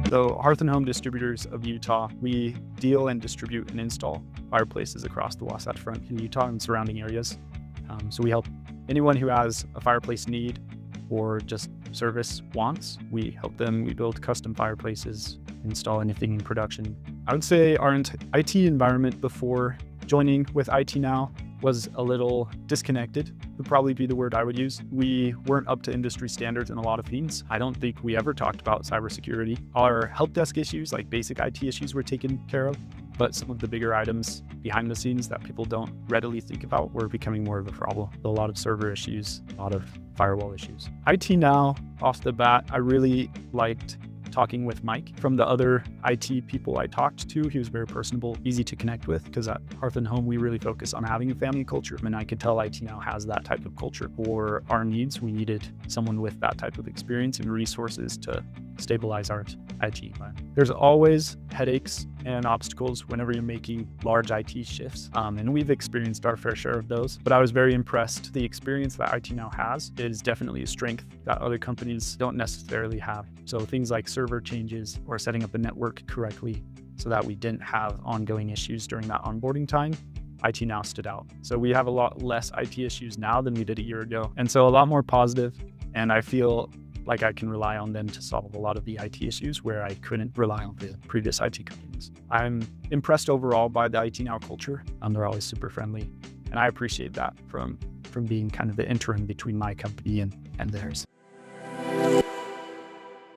So Hearth and Home Distributors of Utah, we deal and distribute and install fireplaces across the Wasatch Front in Utah and surrounding areas. So we help anyone who has a fireplace need or just service wants. We help them. We build custom fireplaces, install anything in production. I would say our IT environment before joining with i.t.NOW was a little disconnected, would probably be the word I would use. We weren't up to industry standards in a lot of things. I don't think we ever talked about cybersecurity. Our help desk issues, like basic IT issues, were taken care of, but some of the bigger items behind the scenes that people don't readily think about were becoming more of a problem. A lot of server issues, a lot of firewall issues. i.t.NOW, off the bat, I really liked talking with Mike. From the other IT people I talked to, he was very personable, easy to connect with, because at Hearth and Home, we really focus on having a family culture. And I could tell i.t.NOW has that type of culture. For our needs, we needed someone with that type of experience and resources to stabilize our IT environment. There's always headaches and obstacles whenever you're making large IT shifts. And we've experienced our fair share of those, but I was very impressed. The experience that i.t.NOW has is definitely a strength that other companies don't necessarily have. So things like server changes or setting up a network correctly so that we didn't have ongoing issues during that onboarding time, i.t.NOW stood out. So we have a lot less IT issues now than we did a year ago. And so a lot more positive, and I feel like I can rely on them to solve a lot of the IT issues where I couldn't rely on the previous IT companies. I'm impressed overall by the i.t.NOW culture. They're always super friendly, and I appreciate that from being kind of the interim between my company and theirs.